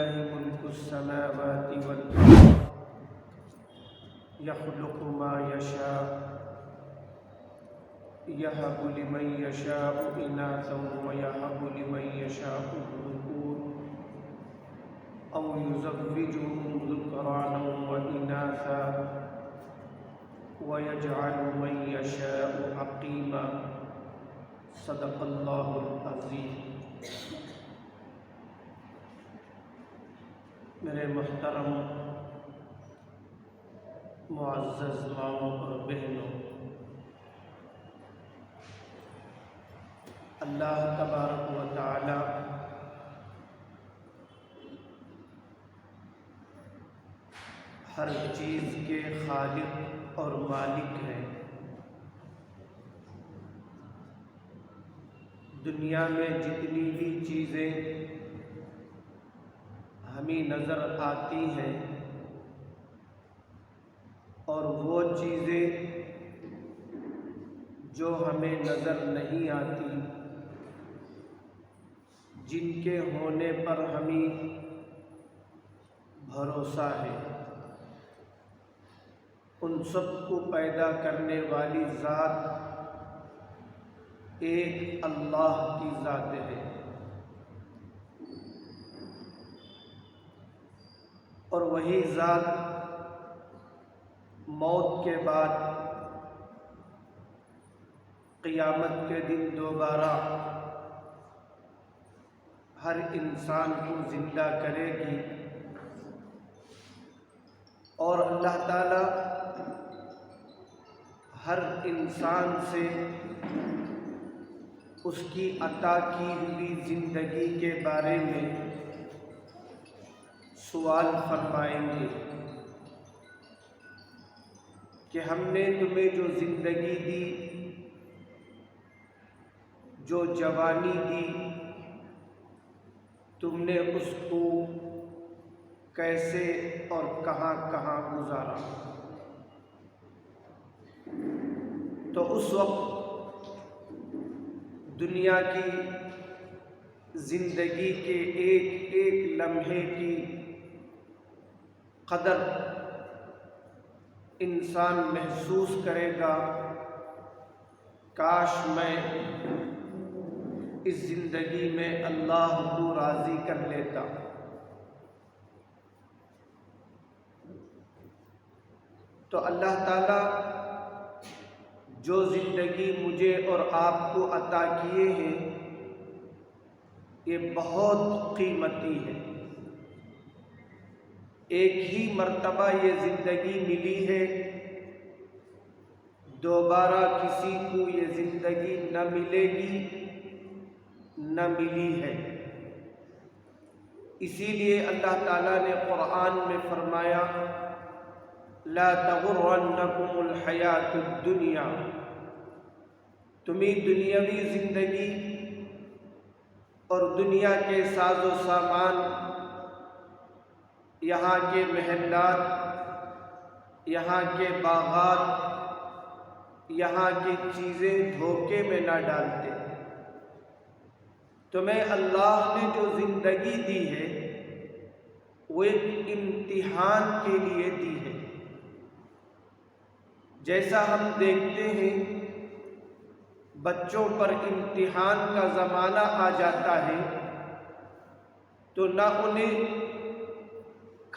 لله ملك السماوات والأرض يخلق ما يشاء يهب لمن يشاء إناثا ويهب لمن يشاء الذكور أو يزوجهم ذكرانا وإناثا ويجعل من يشاء عقيما صدق اللہ العظیم۔ میرے محترم معزز ماؤں اور بہنوں، اللہ تبارک و تعالی ہر چیز کے خالق اور مالک ہے۔ دنیا میں جتنی بھی چیزیں ہمیں نظر آتی ہیں اور وہ چیزیں جو ہمیں نظر نہیں آتی، جن کے ہونے پر ہمیں بھروسہ ہے، ان سب کو پیدا کرنے والی ذات ایک اللہ کی ذات ہے، اور وہی ذات موت کے بعد قیامت کے دن دوبارہ ہر انسان کو زندہ کرے گی، اور اللہ تعالی ہر انسان سے اس کی عطا کی ہوئی زندگی کے بارے میں سوال فرمائیں گے کہ ہم نے تمہیں جو زندگی دی، جو جوانی دی، تم نے اس کو کیسے اور کہاں کہاں گزارا؟ تو اس وقت دنیا کی زندگی کے ایک ایک لمحے کی قدر انسان محسوس کرے گا، کاش میں اس زندگی میں اللہ کو راضی کر لیتا۔ تو اللہ تعالیٰ جو زندگی مجھے اور آپ کو عطا کیے ہیں، یہ بہت قیمتی ہے۔ ایک ہی مرتبہ یہ زندگی ملی ہے، دوبارہ کسی کو یہ زندگی نہ ملے گی، نہ ملی ہے۔ اسی لیے اللہ تعالیٰ نے قرآن میں فرمایا، لا تغرنکم الحیات الدنیا، تمہیں دنیاوی زندگی اور دنیا کے ساز و سامان، یہاں کے محلات، یہاں کے باغات، یہاں کی چیزیں دھوکے میں نہ ڈالتے۔ تمہیں اللہ نے جو زندگی دی ہے وہ ایک امتحان کے لیے دی ہے۔ جیسا ہم دیکھتے ہیں بچوں پر امتحان کا زمانہ آ جاتا ہے تو نہ انہیں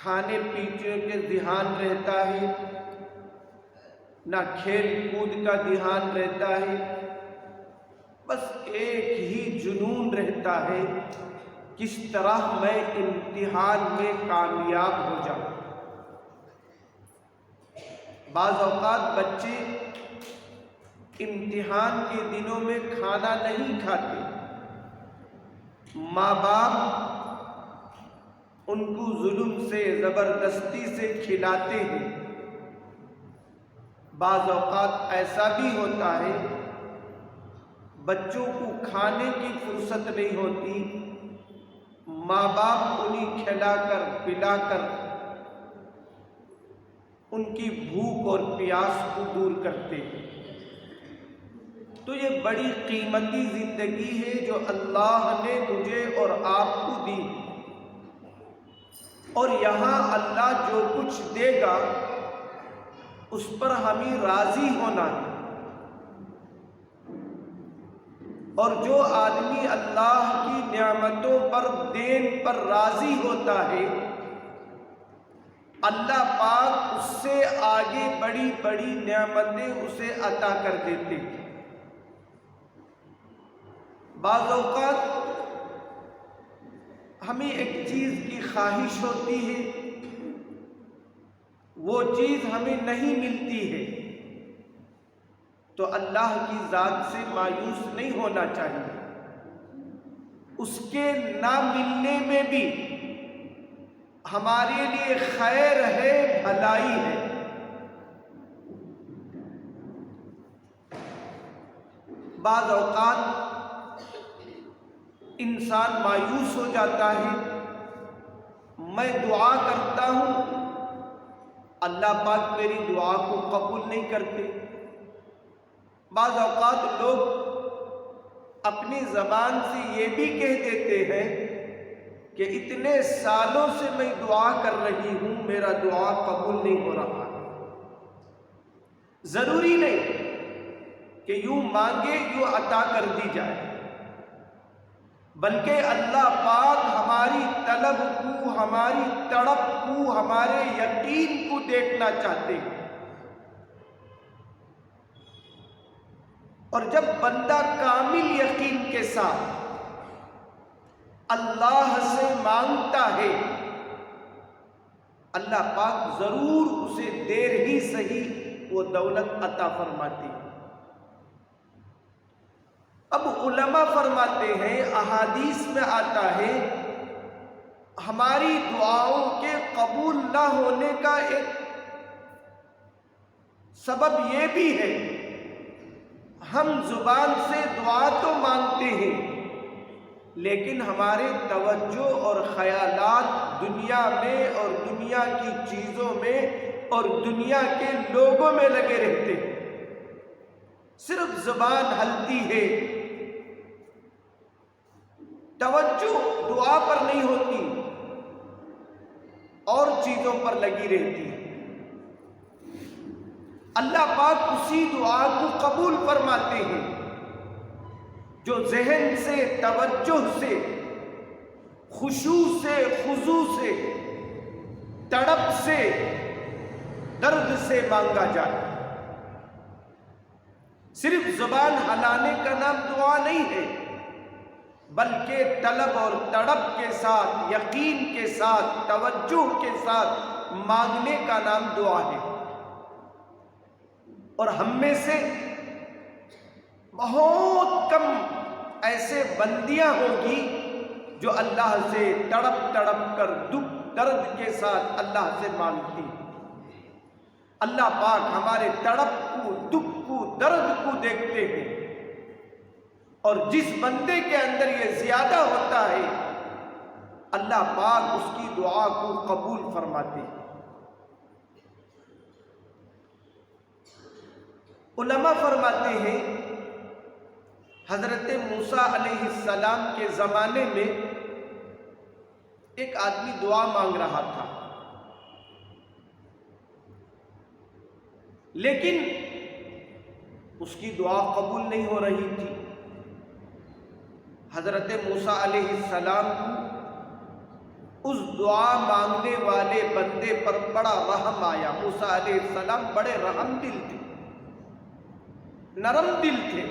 کھانے پینے کے دھیان رہتا ہے، نہ کھیل کود کا دھیان رہتا ہے، بس ایک ہی جنون رہتا ہے، کس طرح میں امتحان میں کامیاب ہو جاؤں۔ بعض اوقات بچے امتحان کے دنوں میں کھانا نہیں کھاتے، ماں باپ ان کو ظلم سے، زبردستی سے کھلاتے ہیں۔ بعض اوقات ایسا بھی ہوتا ہے بچوں کو کھانے کی فرصت نہیں ہوتی، ماں باپ انہیں کھلا کر پلا کر ان کی بھوک اور پیاس کو دور کرتے ہیں۔ تو یہ بڑی قیمتی زندگی ہے جو اللہ نے مجھے اور آپ کو دی، اور یہاں اللہ جو کچھ دے گا اس پر ہمیں راضی ہونا ہے، اور جو آدمی اللہ کی نعمتوں پر دین پر راضی ہوتا ہے اللہ پاک اس سے آگے بڑی بڑی نعمتیں اسے عطا کر دیتے ہیں۔ بعض اوقات ہمیں ایک چیز کی خواہش ہوتی ہے، وہ چیز ہمیں نہیں ملتی ہے، تو اللہ کی ذات سے مایوس نہیں ہونا چاہیے۔ اس کے نہ ملنے میں بھی ہمارے لیے خیر ہے، بھلائی ہے۔ بعض اوقات انسان مایوس ہو جاتا ہے، میں دعا کرتا ہوں اللہ پاک میری دعا کو قبول نہیں کرتے۔ بعض اوقات لوگ اپنی زبان سے یہ بھی کہہ دیتے ہیں کہ اتنے سالوں سے میں دعا کر رہی ہوں، میرا دعا قبول نہیں ہو رہا۔ ضروری نہیں کہ یوں مانگے یوں عطا کر دی جائے، بلکہ اللہ پاک ہماری طلب کو، ہماری تڑپ کو، ہمارے یقین کو دیکھنا چاہتے ہیں۔ اور جب بندہ کامل یقین کے ساتھ اللہ سے مانگتا ہے اللہ پاک ضرور اسے دیر ہی صحیح وہ دولت عطا فرماتی ہے۔ اب علماء فرماتے ہیں، احادیث میں آتا ہے ہماری دعاؤں کے قبول نہ ہونے کا ایک سبب یہ بھی ہے، ہم زبان سے دعا تو مانگتے ہیں لیکن ہمارے توجہ اور خیالات دنیا میں اور دنیا کی چیزوں میں اور دنیا کے لوگوں میں لگے رہتے ہیں۔ صرف زبان ہلتی ہے، توجہ دعا پر نہیں ہوتی، اور چیزوں پر لگی رہتی ہے۔ اللہ پاک اسی دعا کو قبول فرماتے ہیں جو ذہن سے، توجہ سے، خشوع سے، خضوع سے، تڑپ سے، درد سے مانگا جائے۔ صرف زبان ہلانے کا نام دعا نہیں ہے، بلکہ طلب اور تڑپ کے ساتھ، یقین کے ساتھ، توجہ کے ساتھ مانگنے کا نام دعا ہے۔ اور ہم میں سے بہت کم ایسے بندیاں ہوگی جو اللہ سے تڑپ تڑپ کر دکھ درد کے ساتھ اللہ سے مانگتی۔ اللہ پاک ہمارے تڑپ کو، دکھ کو، درد کو دیکھتے ہیں، اور جس بندے کے اندر یہ زیادہ ہوتا ہے اللہ پاک اس کی دعا کو قبول فرماتے ہیں۔ علماء فرماتے ہیں حضرت موسیٰ علیہ السلام کے زمانے میں ایک آدمی دعا مانگ رہا تھا، لیکن اس کی دعا قبول نہیں ہو رہی تھی۔ حضرت موسیٰ علیہ السلام کو اس دعا مانگنے والے بندے پر بڑا رحم آیا۔ موسیٰ علیہ السلام بڑے رحم دل تھے، نرم دل تھے۔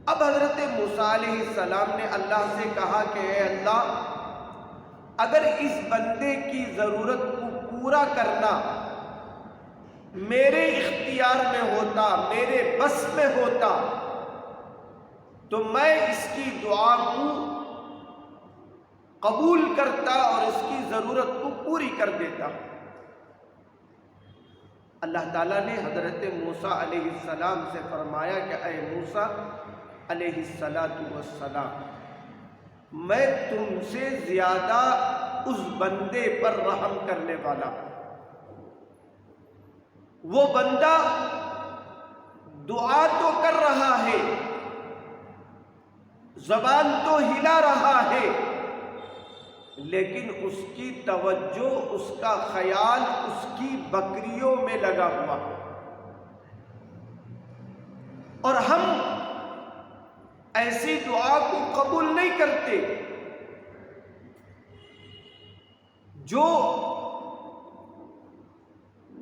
اب حضرت موسیٰ علیہ السلام نے اللہ سے کہا کہ اے اللہ، اگر اس بندے کی ضرورت کو پورا کرنا میرے اختیار میں ہوتا، میرے بس میں ہوتا، تو میں اس کی دعا کو قبول کرتا اور اس کی ضرورت کو پوری کر دیتا۔ اللہ تعالیٰ نے حضرت موسیٰ علیہ السلام سے فرمایا کہ اے موسیٰ علیہ السلام، میں تم سے زیادہ اس بندے پر رحم کرنے والا ہوں۔ وہ بندہ دعا تو کر رہا ہے، زبان تو ہلا رہا ہے، لیکن اس کی توجہ، اس کا خیال اس کی بکریوں میں لگا ہوا ہے۔ اور ہم ایسی دعا کو قبول نہیں کرتے جو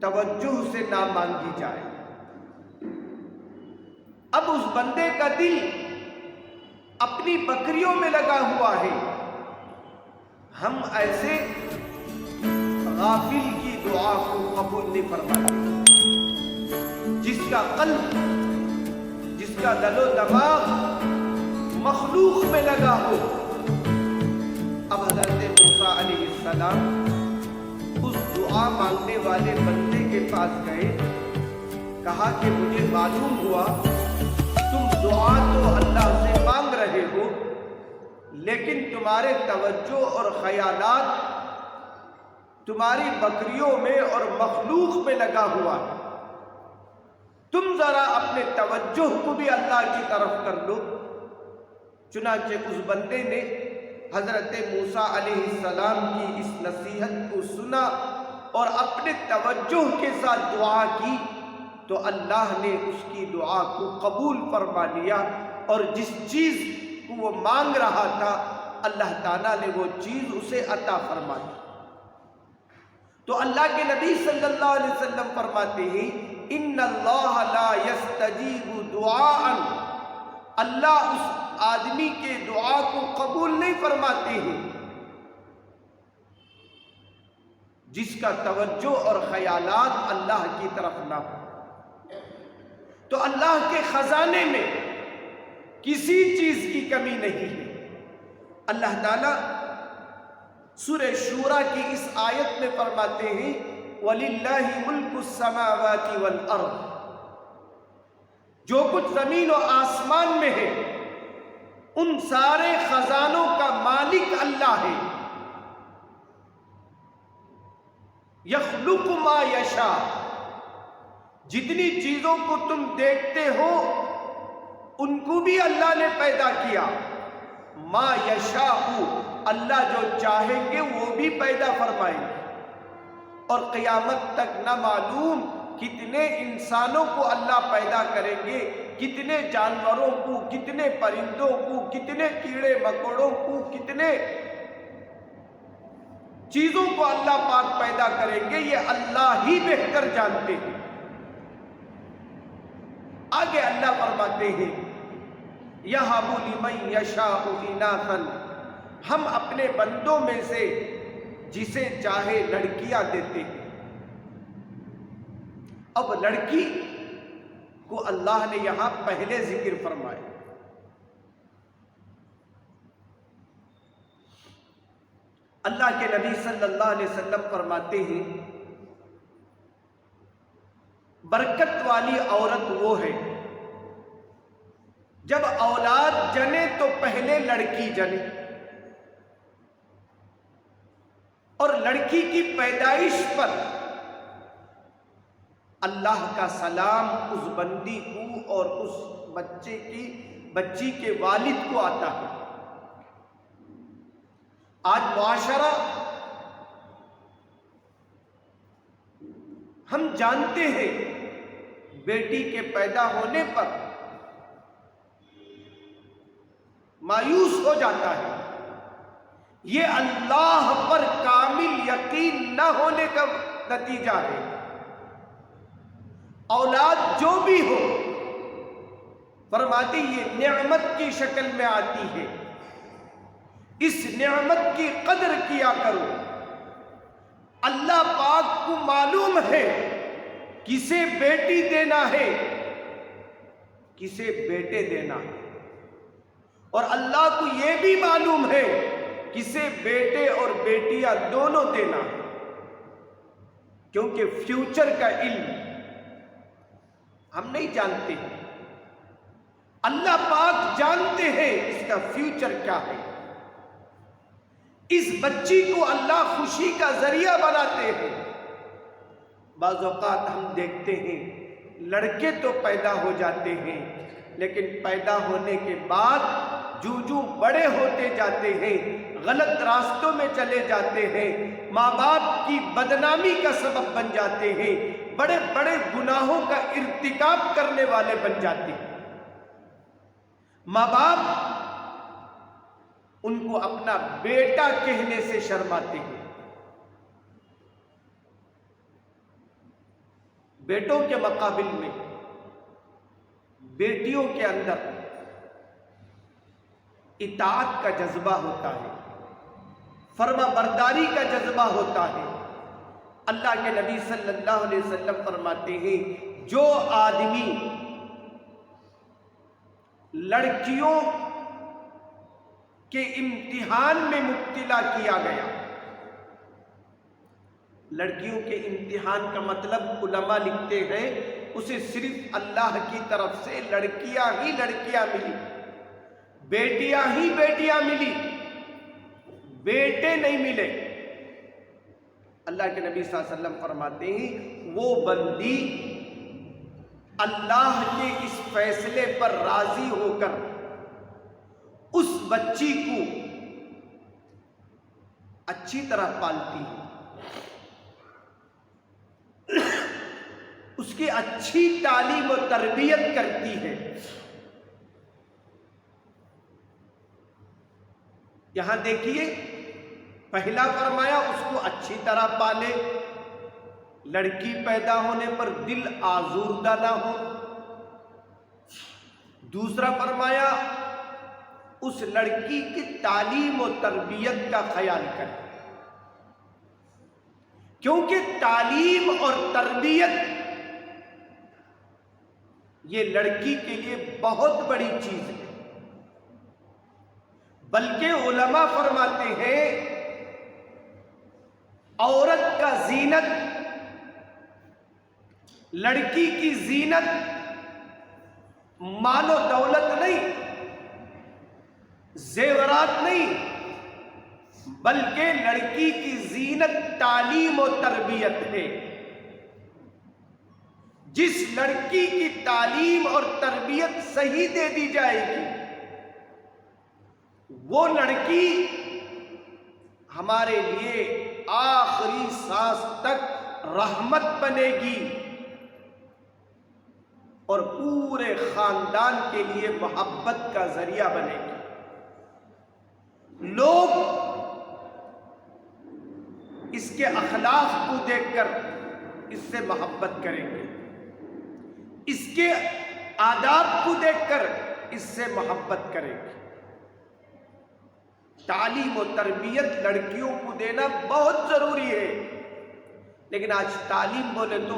توجہ سے نہ مانگی جائے۔ اب اس بندے کا دل اپنی بکریوں میں لگا ہوا ہے، ہم ایسے غافل کی دعا کو قبول نہیں فرماتے۔ جس کا قلب، جس کا دل و دماغ مخلوق میں لگا ہو۔ اب حضرت موسیٰ علیہ السلام اس دعا مانگنے والے بندے کے پاس گئے، کہا کہ مجھے معلوم ہوا تم دعا تو اللہ سے مانگ رہے ہو، لیکن تمہارے توجہ اور خیالات تمہاری بکریوں میں اور مخلوق میں لگا ہوا ہے۔ تم ذرا اپنے توجہ کو بھی اللہ کی طرف کر لو۔ چنانچہ اس بندے نے حضرت موسیٰ علیہ السلام کی اس نصیحت کو سنا اور اپنے توجہ کے ساتھ دعا کی، تو اللہ نے اس کی دعا کو قبول فرما لیا، اور جس چیز کو وہ مانگ رہا تھا اللہ تعالیٰ نے وہ چیز اسے عطا فرما دی۔ تو اللہ کے نبی صلی اللہ علیہ وسلم فرماتے ہیں ان اللہ لا یستجیب دعاء، اللہ اس آدمی کے دعا کو قبول نہیں فرماتے ہیں جس کا توجہ اور خیالات اللہ کی طرف نہ ہو۔ تو اللہ کے خزانے میں کسی چیز کی کمی نہیں ہے۔ اللہ تعالیٰ سورہ شورى کی اس آیت میں فرماتے ہیں وَلِلَّهِ مُلْكُ السَّمَاوَاتِ وَالْأَرْضِ، جو کچھ زمین و آسمان میں ہے ان سارے خزانوں کا مالک اللہ ہے۔ يَخْلُقُ مَا يَشَاءُ، جتنی چیزوں کو تم دیکھتے ہو ان کو بھی اللہ نے پیدا کیا۔ ما یشاء، اللہ جو چاہیں گے وہ بھی پیدا فرمائیں گے، اور قیامت تک نہ معلوم کتنے انسانوں کو اللہ پیدا کریں گے، کتنے جانوروں کو، کتنے پرندوں کو، کتنے کیڑے مکوڑوں کو، کتنے چیزوں کو اللہ پاک پیدا کریں گے، یہ اللہ ہی بہتر جانتے ہیں۔ آگے اللہ فرماتے ہیں یَهَبُ لِمَن یَشَاءُ إِنَاثًا، ہم اپنے بندوں میں سے جسے چاہے لڑکیاں دیتے ہیں۔ اب لڑکی کو اللہ نے یہاں پہلے ذکر فرمایا۔ اللہ کے نبی صلی اللہ علیہ وسلم فرماتے ہیں برکت والی عورت وہ ہے جب اولاد جنے تو پہلے لڑکی جنے، اور لڑکی کی پیدائش پر اللہ کا سلام اس بندی کو اور اس بچی کے والد کو آتا ہے۔ آج معاشرہ ہم جانتے ہیں بیٹی کے پیدا ہونے پر مایوس ہو جاتا ہے، یہ اللہ پر کامل یقین نہ ہونے کا نتیجہ ہے۔ اولاد جو بھی ہو فرماتی یہ نعمت کی شکل میں آتی ہے، اس نعمت کی قدر کیا کرو۔ اللہ پاک کو معلوم ہے کسے بیٹی دینا ہے، کسے بیٹے دینا ہے، اور اللہ کو یہ بھی معلوم ہے کسے بیٹے اور بیٹیاں دونوں دینا ہے، کیونکہ فیوچر کا علم ہم نہیں جانتے ہیں، اللہ پاک جانتے ہیں اس کا فیوچر کیا ہے۔ اس بچی کو اللہ خوشی کا ذریعہ بناتے ہیں۔ بعض اوقات ہم دیکھتے ہیں لڑکے تو پیدا ہو جاتے ہیں لیکن پیدا ہونے کے بعد جو بڑے ہوتے جاتے ہیں، غلط راستوں میں چلے جاتے ہیں، ماں باپ کی بدنامی کا سبب بن جاتے ہیں، بڑے بڑے گناہوں کا ارتکاب کرنے والے بن جاتے ہیں۔ ماں باپ ان کو اپنا بیٹا کہنے سے شرماتے ہیں۔ بیٹوں کے مقابل میں بیٹیوں کے اندر اطاعت کا جذبہ ہوتا ہے، فرما برداری کا جذبہ ہوتا ہے۔ اللہ کے نبی صلی اللہ علیہ وسلم فرماتے ہیں، جو آدمی لڑکیوں کے امتحان میں مبتلا کیا گیا، لڑکیوں کے امتحان کا مطلب علماء لکھتے ہیں اسے صرف اللہ کی طرف سے لڑکیاں ہی لڑکیاں ملی، بیٹیاں ہی بیٹیاں ملی، بیٹے نہیں ملے۔ اللہ کے نبی صلی اللہ علیہ وسلم فرماتے ہیں، وہ بندی اللہ کے اس فیصلے پر راضی ہو کر اس بچی کو اچھی طرح پالتی ہے، اس کی اچھی تعلیم و تربیت کرتی ہے۔ یہاں دیکھیے، پہلا فرمایا اس کو اچھی طرح پالے، لڑکی پیدا ہونے پر دل آزردہ نہ ہو۔ دوسرا فرمایا اس لڑکی کی تعلیم و تربیت کا خیال کرے، کیونکہ تعلیم اور تربیت یہ لڑکی کے لیے بہت بڑی چیز ہے۔ بلکہ علماء فرماتے ہیں، عورت کا زینت، لڑکی کی زینت مال و دولت نہیں، زیورات نہیں، بلکہ لڑکی کی زینت تعلیم و تربیت ہے۔ جس لڑکی کی تعلیم اور تربیت صحیح دے دی جائے گی، وہ لڑکی ہمارے لیے آخری سانس تک رحمت بنے گی اور پورے خاندان کے لیے محبت کا ذریعہ بنے گی۔ لوگ اس کے اخلاق کو دیکھ کر اس سے محبت کریں گے، اس کے آداب کو دیکھ کر اس سے محبت کریں گے۔ تعلیم و تربیت لڑکیوں کو دینا بہت ضروری ہے، لیکن آج تعلیم بولے تو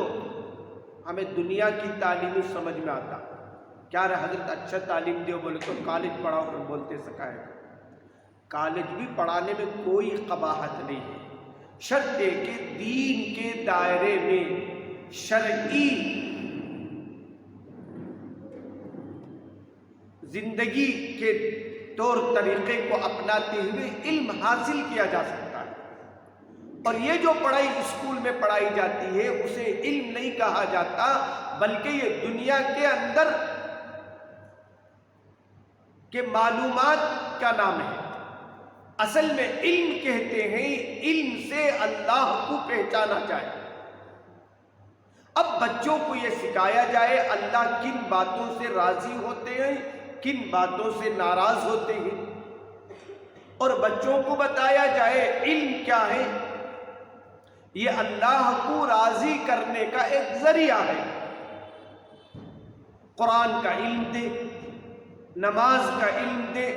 ہمیں دنیا کی تعلیم ہی سمجھ میں آتا۔ کیا رہا حضرت اچھا تعلیم دیو بولے تو کالج پڑھاؤ کر بولتے سکھائے۔ کالج بھی پڑھانے میں کوئی قباحت نہیں ہے، شرط ہے کہ دین کے دائرے میں شرعی زندگی کے طور طریقے کو اپناتے ہوئے علم حاصل کیا جا سکتا ہے۔ اور یہ جو پڑھائی اسکول میں پڑھائی جاتی ہے اسے علم نہیں کہا جاتا، بلکہ یہ دنیا کے اندر کے معلومات کا نام ہے۔ اصل میں علم کہتے ہیں علم سے اللہ کو پہچانا جائے۔ اب بچوں کو یہ سکھایا جائے اللہ کن باتوں سے راضی ہوتے ہیں، کن باتوں سے ناراض ہوتے ہیں، اور بچوں کو بتایا جائے علم کیا ہے، یہ اللہ کو راضی کرنے کا ایک ذریعہ ہے۔ قرآن کا علم دے، نماز کا علم دے،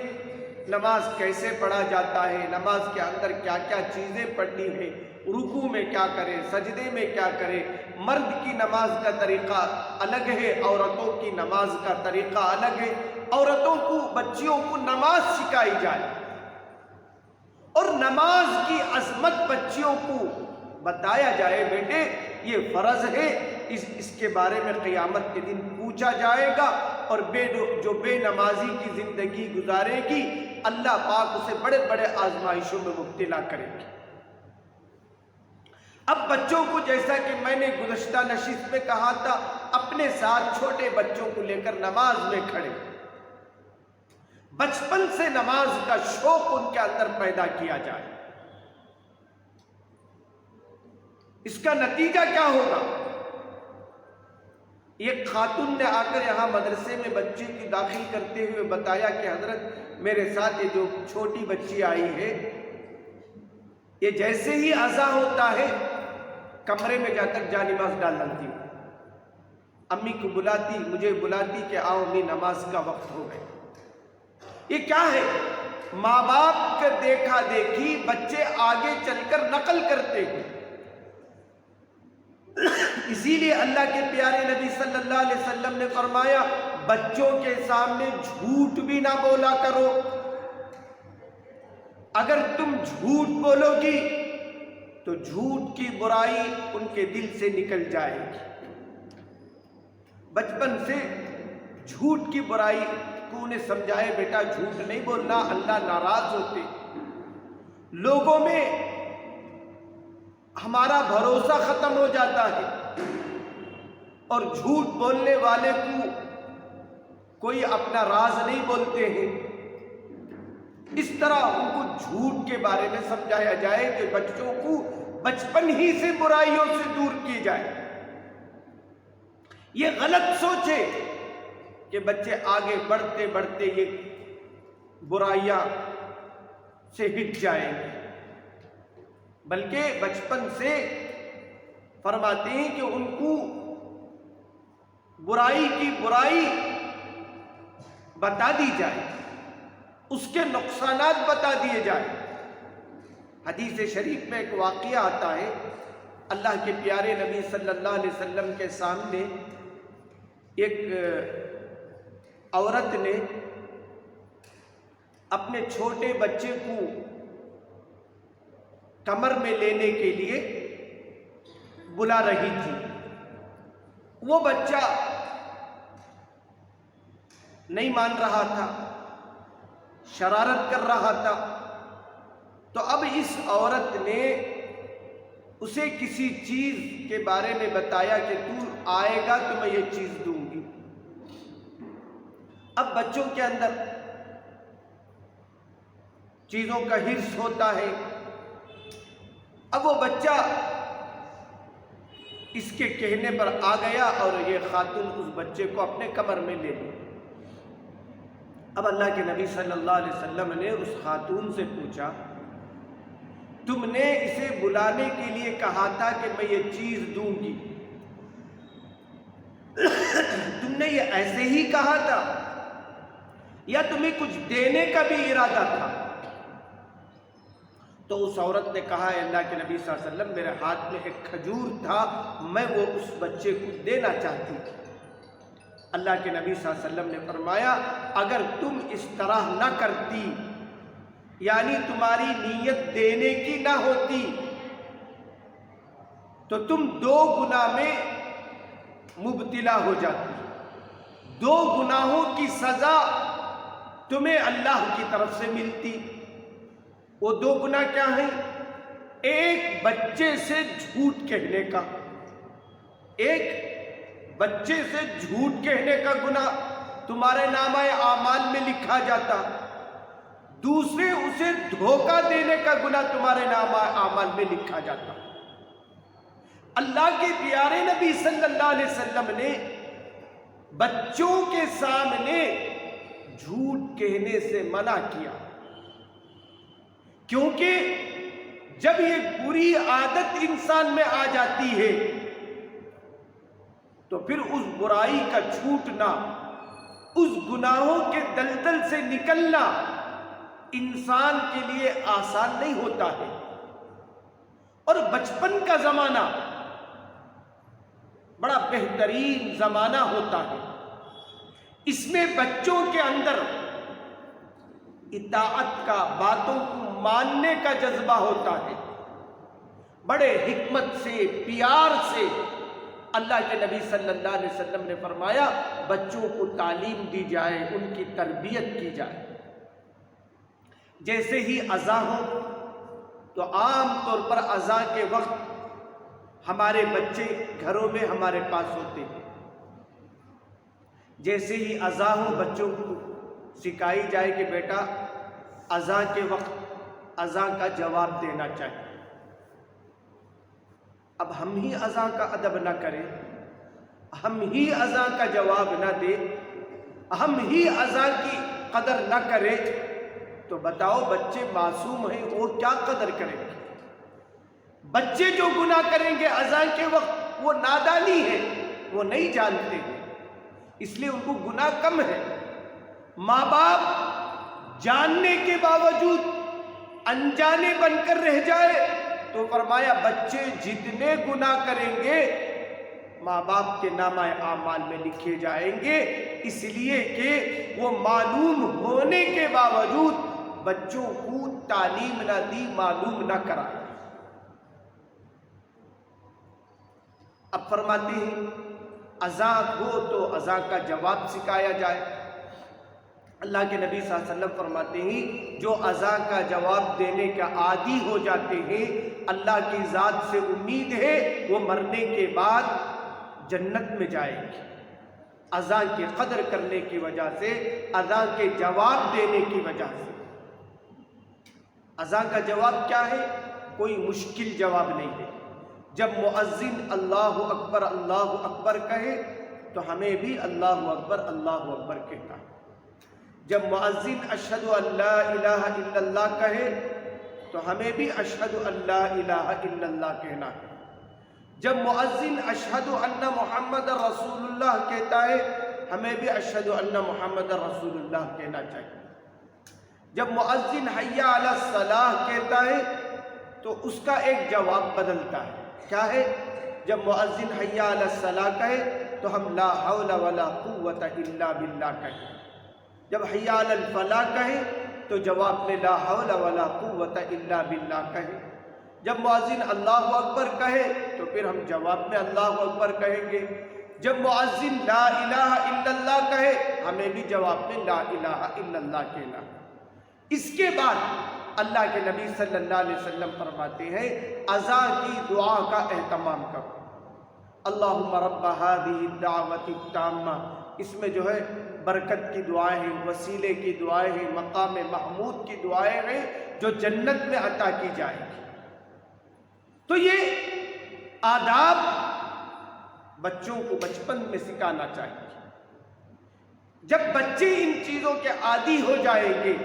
نماز کیسے پڑھا جاتا ہے، نماز کے اندر کیا کیا چیزیں پڑھنی ہیں، رکوع میں کیا کرے، سجدے میں کیا کرے، مرد کی نماز کا طریقہ الگ ہے، عورتوں کی نماز کا طریقہ الگ ہے۔ عورتوں کو، بچیوں کو نماز سکھائی جائے اور نماز کی عظمت بچیوں کو بتایا جائے، بیٹے یہ فرض ہے، اس کے بارے میں قیامت کے دن پوچھا جائے گا، اور جو بے نمازی کی زندگی گزارے گی اللہ پاک اسے بڑے بڑے آزمائشوں میں مبتلا کرے گی۔ اب بچوں کو، جیسا کہ میں نے گزشتہ نشست میں کہا تھا، اپنے ساتھ چھوٹے بچوں کو لے کر نماز میں کھڑے، بچپن سے نماز کا شوق ان کے اندر پیدا کیا جائے۔ اس کا نتیجہ کیا ہوگا؟ ایک خاتون نے آ کر یہاں مدرسے میں بچے کی داخل کرتے ہوئے بتایا کہ حضرت میرے ساتھ یہ جو چھوٹی بچی آئی ہے، یہ جیسے ہی اذان ہوتا ہے کمرے میں جا کر جا نماز ڈال لیتی ہوں، امی کو بلاتی، مجھے بلاتی کہ آؤ امی نماز کا وقت ہو گیا۔ یہ کیا ہے؟ ماں باپ کا دیکھا دیکھی بچے آگے چل کر نقل کرتے ہیں۔ اسی لیے اللہ کے پیارے نبی صلی اللہ علیہ وسلم نے فرمایا بچوں کے سامنے جھوٹ بھی نہ بولا کرو، اگر تم جھوٹ بولو گی تو جھوٹ کی برائی ان کے دل سے نکل جائے گی۔ بچپن سے جھوٹ کی برائی کو انہیں سمجھائے، بیٹا جھوٹ نہیں بولنا، اللہ ناراض ہوتے۔ لوگوں میں ہمارا بھروسہ ختم ہو جاتا ہے اور جھوٹ بولنے والے کو کوئی اپنا راز نہیں بولتے ہیں۔ اس طرح ان کو جھوٹ کے بارے میں سمجھایا جائے کہ بچوں کو بچپن ہی سے برائیوں سے دور کی جائے۔ یہ غلط سوچے کہ بچے آگے بڑھتے بڑھتے یہ برائیاں سے ہٹ جائیں گے، بلکہ بچپن سے فرماتے ہیں کہ ان کو برائی کی برائی بتا دی جائے، اس کے نقصانات بتا دیے جائیں۔ حدیث شریف میں ایک واقعہ آتا ہے، اللہ کے پیارے نبی صلی اللہ علیہ وسلم کے سامنے ایک عورت نے اپنے چھوٹے بچے کو کمر میں لینے کے لیے بلا رہی تھی۔ وہ بچہ نہیں مان رہا تھا، شرارت کر رہا تھا، تو اب اس عورت نے اسے کسی چیز کے بارے میں بتایا کہ تو آئے گا تو میں یہ چیز دوں گی۔ اب بچوں کے اندر چیزوں کا حرص ہوتا ہے۔ اب وہ بچہ اس کے کہنے پر آ گیا اور یہ خاتون اس بچے کو اپنے کمر میں لے لی۔ اب اللہ کے نبی صلی اللہ علیہ وسلم نے اس خاتون سے پوچھا، تم نے اسے بلانے کے لیے کہا تھا کہ میں یہ چیز دوں گی، تم نے یہ ایسے ہی کہا تھا یا تمہیں کچھ دینے کا بھی ارادہ تھا؟ تو اس عورت نے کہا، اللہ کے نبی صلی اللہ علیہ وسلم میرے ہاتھ میں ایک کھجور تھا، میں وہ اس بچے کو دینا چاہتی تھی۔ اللہ کے نبی صلی اللہ علیہ وسلم نے فرمایا اگر تم اس طرح نہ کرتی، یعنی تمہاری نیت دینے کی نہ ہوتی، تو تم 2 گناہ میں مبتلا ہو جاتی، 2 گناہوں کی سزا تمہیں اللہ کی طرف سے ملتی۔ وہ 2 گناہ کیا ہیں؟ ایک بچے سے جھوٹ کہنے کا، ایک بچے سے جھوٹ کہنے کا گناہ تمہارے نامہ اعمال میں لکھا جاتا، دوسرے اسے دھوکہ دینے کا گناہ تمہارے نامہ اعمال میں لکھا جاتا۔ اللہ کے پیارے نبی صلی اللہ علیہ وسلم نے بچوں کے سامنے جھوٹ کہنے سے منع کیا، کیونکہ جب یہ بری عادت انسان میں آ جاتی ہے تو پھر اس برائی کا چھوٹنا، اس گناہوں کے دلدل سے نکلنا انسان کے لیے آسان نہیں ہوتا ہے۔ اور بچپن کا زمانہ بڑا بہترین زمانہ ہوتا ہے، اس میں بچوں کے اندر اطاعت کا، باتوں کو ماننے کا جذبہ ہوتا ہے۔ بڑے حکمت سے، پیار سے اللہ کے نبی صلی اللہ علیہ وسلم نے فرمایا بچوں کو تعلیم دی جائے، ان کی تربیت کی جائے۔ جیسے ہی اذان ہو تو عام طور پر اذان کے وقت ہمارے بچے گھروں میں ہمارے پاس ہوتے ہیں، جیسے ہی اذان ہو بچوں کو سکھائی جائے کہ بیٹا اذان کے وقت اذان کا جواب دینا چاہیے۔ اب ہم ہی اذان کا ادب نہ کریں، ہم ہی اذان کا جواب نہ دیں، ہم ہی اذان کی قدر نہ کریں، تو بتاؤ بچے معصوم ہیں وہ کیا قدر کریں گے؟ بچے جو گناہ کریں گے اذان کے وقت وہ نادانی ہے، وہ نہیں جانتے ہیں، اس لیے ان کو گناہ کم ہے۔ ماں باپ جاننے کے باوجود انجانے بن کر رہ جائے تو فرمایا بچے جتنے گناہ کریں گے ماں باپ کے نامہ اعمال میں لکھے جائیں گے، اس لیے کہ وہ معلوم ہونے کے باوجود بچوں کو تعلیم نہ دی، معلوم نہ کرائے۔ اب فرماتے ہیں اذان ہو تو اذان کا جواب سکھایا جائے۔ اللہ کے نبی صلی اللہ علیہ وسلم فرماتے ہیں جو اذان کا جواب دینے کا عادی ہو جاتے ہیں اللہ کی ذات سے امید ہے وہ مرنے کے بعد جنت میں جائیں گے، اذان کی قدر کرنے کی وجہ سے، اذان کے جواب دینے کی وجہ سے۔ اذان کا جواب کیا ہے؟ کوئی مشکل جواب نہیں ہے۔ جب مؤذن اللہ اکبر کہے تو ہمیں بھی اللہ اکبر کہنا ہے۔ جب مؤذن اشہد ان لا الہ الا اللہ کہے تو ہمیں بھی اشہد ان لا الہ الا اللہ کہنا ہے۔ جب مؤذن اشہد ان محمد رسول اللہ کہتا ہے ہمیں بھی اشہد ان محمد رسول اللہ کہنا چاہیے۔ جب مؤذن حی علی الصلاۃ کہتا ہے تو اس کا ایک جواب بدلتا ہے، کیا ہے؟ جب مؤذن حی علی الصلاۃ کہے تو ہم لا حول ولا قوت الا باللہ کہیں۔ جب حی علی الفلاح کہے تو جواب میں لا حول ولا قوت الا باللہ کہیں۔ جب مؤذن اللہ اکبر کہے تو پھر ہم جواب میں اللہ اکبر کہیں گے۔ جب مؤذن لا الہ الا اللہ کہے ہمیں بھی جواب میں لا الہ الا اللہ کہنا۔ اس کے بعد اللہ کے نبی صلی اللہ علیہ وسلم فرماتے ہیں اذان کی دعا کا اہتمام کرو۔ اللہم رب ہذہ الدعوۃ التامہ، اس میں جو ہے برکت کی دعائیں ہیں، وسیلے کی دعائیں ہیں، مقام محمود کی دعائیں ہیں جو جنت میں عطا کی جائیں گی۔ تو یہ آداب بچوں کو بچپن میں سکھانا چاہیے۔ جب بچے ان چیزوں کے عادی ہو جائیں گے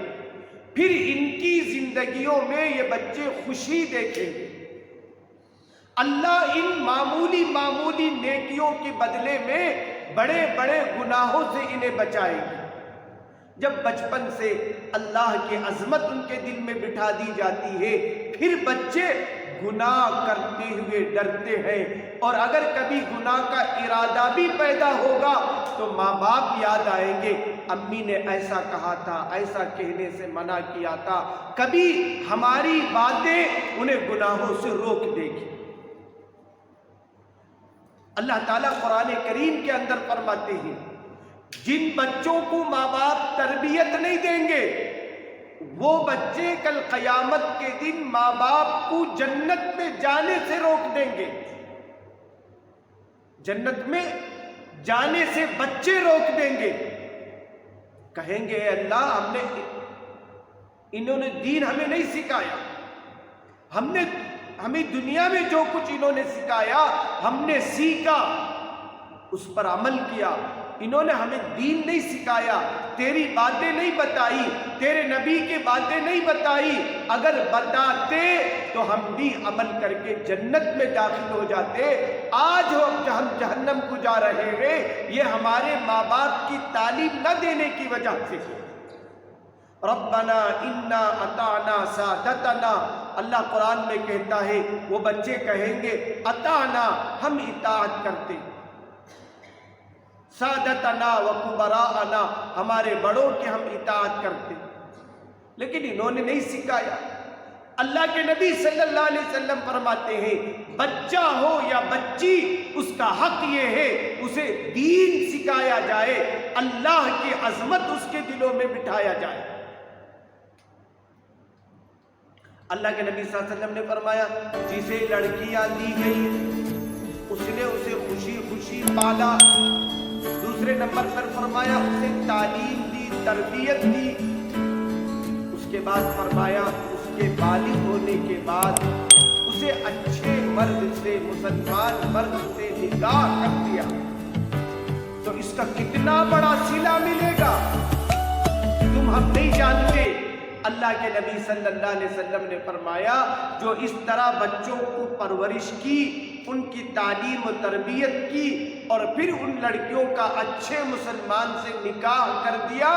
پھر ان کی زندگیوں میں یہ بچے خوشی دیکھیں گے۔ اللہ ان معمولی نیکیوں کے بدلے میں بڑے بڑے گناہوں سے انہیں بچائے گی۔ جب بچپن سے اللہ کی عظمت ان کے دل میں بٹھا دی جاتی ہے پھر بچے گناہ کرتے ہوئے ڈرتے ہیں، اور اگر کبھی گناہ کا ارادہ بھی پیدا ہوگا تو ماں باپ یاد آئیں گے، امی نے ایسا کہا تھا، ایسا کہنے سے منع کیا تھا، کبھی ہماری باتیں انہیں گناہوں سے روک دے گی۔ اللہ تعالیٰ قرآن کریم کے اندر فرماتے ہیں جن بچوں کو ماں باپ تربیت نہیں دیں گے وہ بچے کل قیامت کے دن ماں باپ کو جنت میں جانے سے روک دیں گے۔ جنت میں جانے سے بچے روک دیں گے، کہیں گے اے اللہ انہوں نے دین ہمیں نہیں سکھایا، ہمیں دنیا میں جو کچھ انہوں نے سکھایا ہم نے سیکھا، اس پر عمل کیا، انہوں نے ہمیں دین نہیں سکھایا، تیری باتیں نہیں بتائی، تیرے نبی کی باتیں نہیں بتائی، اگر بتاتے تو ہم بھی عمل کر کے جنت میں داخل ہو جاتے۔ آج ہم جہنم کو جا رہے ہیں، یہ ہمارے ماں باپ کی تعلیم نہ دینے کی وجہ سے۔ ربنا انا اطعنا سادتنا، اللہ قرآن میں کہتا ہے وہ بچے کہیں گے اطعنا، ہم اطاعت کرتے، سادتنا و کبراءنا، ہمارے بڑوں کے ہم اطاعت کرتے، لیکن انہوں نے نہیں سکھایا۔ اللہ کے نبی صلی اللہ علیہ وسلم فرماتے ہیں بچہ ہو یا بچی اس کا حق یہ ہے اسے دین سکھایا جائے، اللہ کی عظمت اس کے دلوں میں بٹھایا جائے۔ اللہ کے نبی صلی اللہ علیہ وسلم نے فرمایا جسے لڑکیاں دی گئی اس نے اسے خوشی خوشی پالا. دوسرے نمبر پر فرمایا اسے تعلیم دی، تربیت دی. اس کے بعد فرمایا اس کے بالغ ہونے کے بعد اسے اچھے مرد سے، مسلمان مرد سے نکاح کر دیا. تو اس کا کتنا بڑا صلہ ملے گا ہم نہیں جانتے. اللہ کے نبی صلی اللہ علیہ وسلم نے فرمایا جو اس طرح بچوں کو پرورش کی، ان کی تعلیم و تربیت کی اور پھر ان لڑکیوں کا اچھے مسلمان سے نکاح کر دیا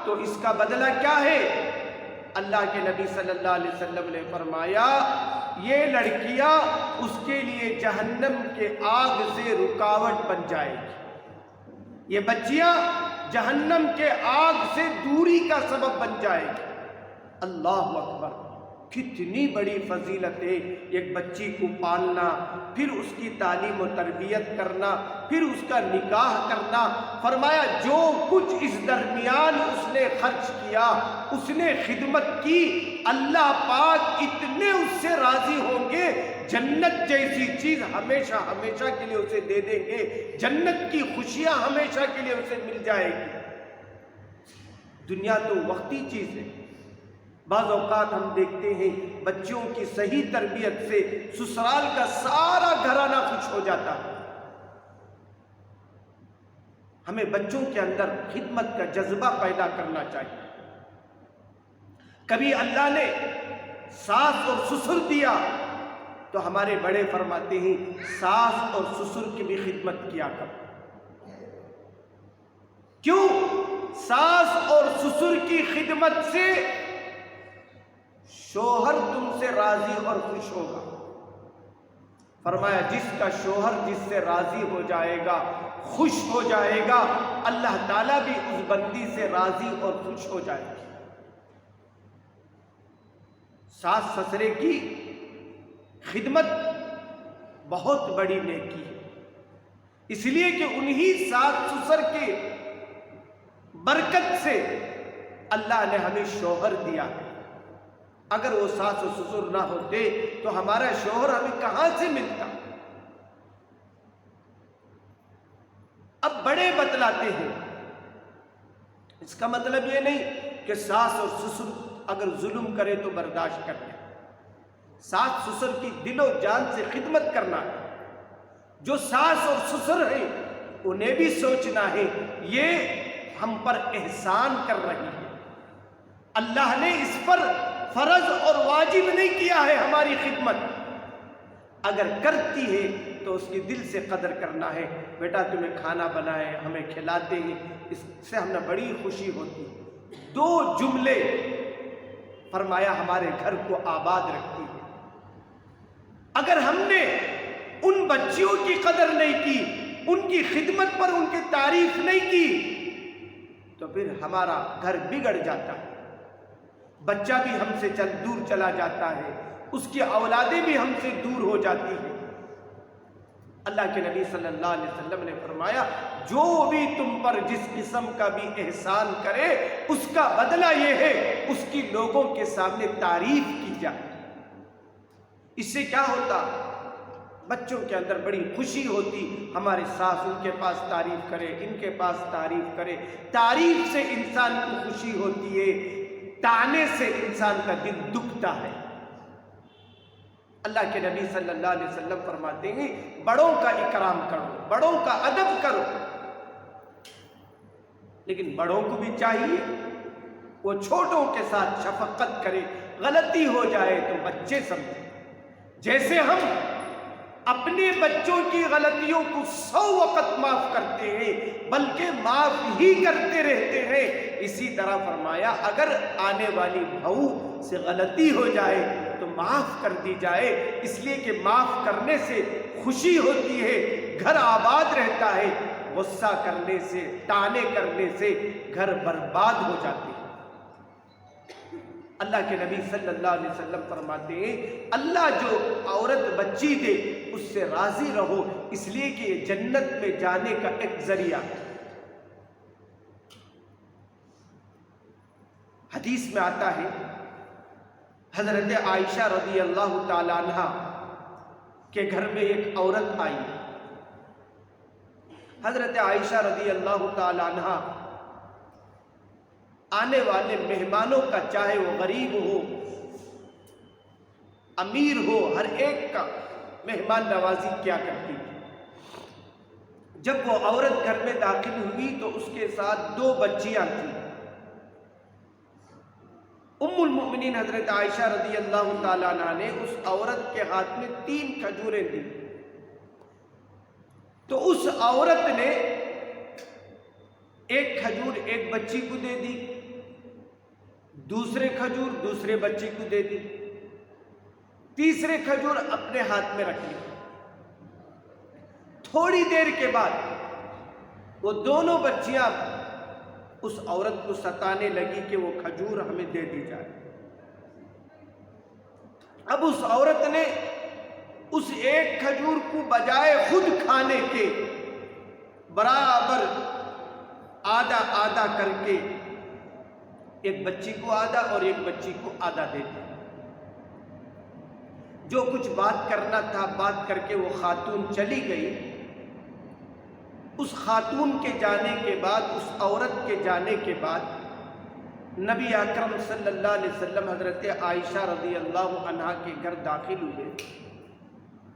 تو اس کا بدلہ کیا ہے؟ اللہ کے نبی صلی اللہ علیہ وسلم نے فرمایا یہ لڑکیاں اس کے لیے جہنم کے آگ سے رکاوٹ بن جائے گی. یہ بچیاں جہنم کے آگ سے دوری کا سبب بن جائے گی. اللہ اکبر، کتنی بڑی فضیلت ہے ایک بچی کو پالنا، پھر اس کی تعلیم و تربیت کرنا، پھر اس کا نکاح کرنا. فرمایا جو کچھ اس درمیان اس نے خرچ کیا، اس نے خدمت کی، اللہ پاک اتنے اس سے راضی ہوں گے، جنت جیسی چیز ہمیشہ ہمیشہ کے لیے اسے دے دیں گے، جنت کی خوشیاں ہمیشہ کے لیے اسے مل جائے گی. دنیا تو وقتی چیز ہے. بعض اوقات ہم دیکھتے ہیں بچوں کی صحیح تربیت سے سسرال کا سارا گھرانہ خوش ہو جاتا ہے. ہمیں بچوں کے اندر خدمت کا جذبہ پیدا کرنا چاہیے. کبھی اللہ نے ساس اور سسر دیا تو ہمارے بڑے فرماتے ہیں ساس اور سسر کی بھی خدمت کیا کرو. کیوں؟ ساس اور سسر کی خدمت سے شوہر تم سے راضی اور خوش ہوگا. فرمایا جس کا شوہر جس سے راضی ہو جائے گا، خوش ہو جائے گا، اللہ تعالیٰ بھی اس بندی سے راضی اور خوش ہو جائے گا. ساس سسرے کی خدمت بہت بڑی نیکی ہے، اس لیے کہ انہی ساس سسر کے برکت سے اللہ نے ہمیں شوہر دیا ہے. اگر وہ ساس و سسر نہ ہوتے تو ہمارا شوہر ہمیں کہاں سے ملتا؟ اب بڑے بتلاتے ہیں، اس کا مطلب یہ نہیں کہ ساس اور سسر اگر ظلم کرے تو برداشت کر لیں. ساس سسر کی دل و جان سے خدمت کرنا ہے. جو ساس اور سسر ہیں انہیں بھی سوچنا ہے یہ ہم پر احسان کر رہی ہے. اللہ نے اس پر فرض اور واجب نہیں کیا ہے ہماری خدمت. اگر کرتی ہے تو اس کی دل سے قدر کرنا ہے. بیٹا تمہیں کھانا بنائے، ہمیں کھلاتے ہیں، اس سے ہمیں بڑی خوشی ہوتی ہے. 2 جملے فرمایا ہمارے گھر کو آباد رکھتی ہے. اگر ہم نے ان بچیوں کی قدر نہیں کی، ان کی خدمت پر ان کی تعریف نہیں کی تو پھر ہمارا گھر بگڑ جاتا ہے. بچہ بھی ہم سے دور چلا جاتا ہے، اس کی اولادیں بھی ہم سے دور ہو جاتی ہیں. اللہ کے نبی صلی اللہ علیہ وسلم نے فرمایا جو بھی تم پر جس قسم کا بھی احسان کرے اس کا بدلہ یہ ہے اس کی لوگوں کے سامنے تعریف کی جائے. اس سے کیا ہوتا؟ بچوں کے اندر بڑی خوشی ہوتی، ہمارے ساس ان کے پاس تعریف کرے، ان کے پاس تعریف کرے. تعریف سے انسان کو خوشی ہوتی ہے، طعنے سے انسان کا دل دکھتا ہے. اللہ کے نبی صلی اللہ علیہ وسلم فرماتے ہیں بڑوں کا اکرام کرو، بڑوں کا ادب کرو. لیکن بڑوں کو بھی چاہیے وہ چھوٹوں کے ساتھ شفقت کرے. غلطی ہو جائے تو بچے سمجھیں. جیسے ہم اپنے بچوں کی غلطیوں کو 100 وقت معاف کرتے ہیں بلکہ معاف ہی کرتے رہتے ہیں، اسی طرح فرمایا اگر آنے والی بہو سے غلطی ہو جائے تو معاف کر دی جائے. اس لیے کہ معاف کرنے سے خوشی ہوتی ہے، گھر آباد رہتا ہے. غصہ کرنے سے، طعنے کرنے سے گھر برباد ہو جاتے ہیں. اللہ کے نبی صلی اللہ علیہ وسلم فرماتے ہیں اللہ جو عورت بچی دے اس سے راضی رہو، اس لیے کہ یہ جنت میں جانے کا ایک ذریعہ. حدیث میں آتا ہے حضرت عائشہ رضی اللہ تعالی عنہ کے گھر میں ایک عورت آئی. حضرت عائشہ رضی اللہ تعالی عنہ آنے والے مہمانوں کا، چاہے وہ غریب ہو امیر ہو، ہر ایک کا مہمان نوازی کیا کرتی تھی۔ جب وہ عورت گھر میں داخل ہوئی تو اس کے ساتھ 2 بچیاں تھیں۔ ام المؤمنین حضرت عائشہ رضی اللہ تعالیٰ عنہ نے اس عورت کے ہاتھ میں 3 کھجوریں دی، تو اس عورت نے ایک کھجور ایک بچی کو دے دی، دوسرے کھجور دوسرے بچے کو دے دی، تیسرے کھجور اپنے ہاتھ میں رکھ لی۔ تھوڑی دیر کے بعد وہ دونوں بچیاں اس عورت کو ستانے لگی کہ وہ کھجور ہمیں دے دی جائے۔ اب اس عورت نے اس ایک کھجور کو بجائے خود کھانے کے برابر آدھا آدھا کر کے ایک بچی کو آدھا اور ایک بچی کو آدھا دے دیا۔ جو کچھ بات کرنا تھا بات کر کے وہ خاتون چلی گئی۔ اس خاتون کے جانے کے بعد، اس عورت کے جانے کے بعد نبی اکرم صلی اللہ علیہ وسلم حضرت عائشہ رضی اللہ عنہا کے گھر داخل ہوئے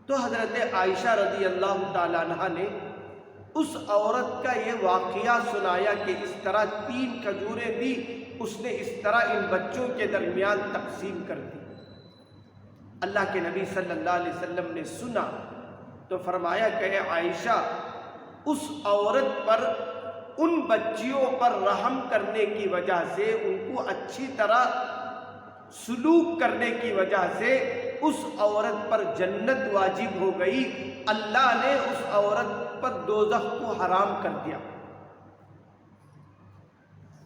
تو حضرت عائشہ رضی اللہ تعالی عنہا نے اس عورت کا یہ واقعہ سنایا کہ اس طرح 3 کھجوریں دی، اس نے اس طرح ان بچوں کے درمیان تقسیم کر دی۔ اللہ کے نبی صلی اللہ علیہ وسلم نے سنا تو فرمایا کہ اے عائشہ، اس عورت پر، ان بچیوں پر رحم کرنے کی وجہ سے، ان کو اچھی طرح سلوک کرنے کی وجہ سے اس عورت پر جنت واجب ہو گئی۔ اللہ نے اس عورت پر دوزخ کو حرام کر دیا۔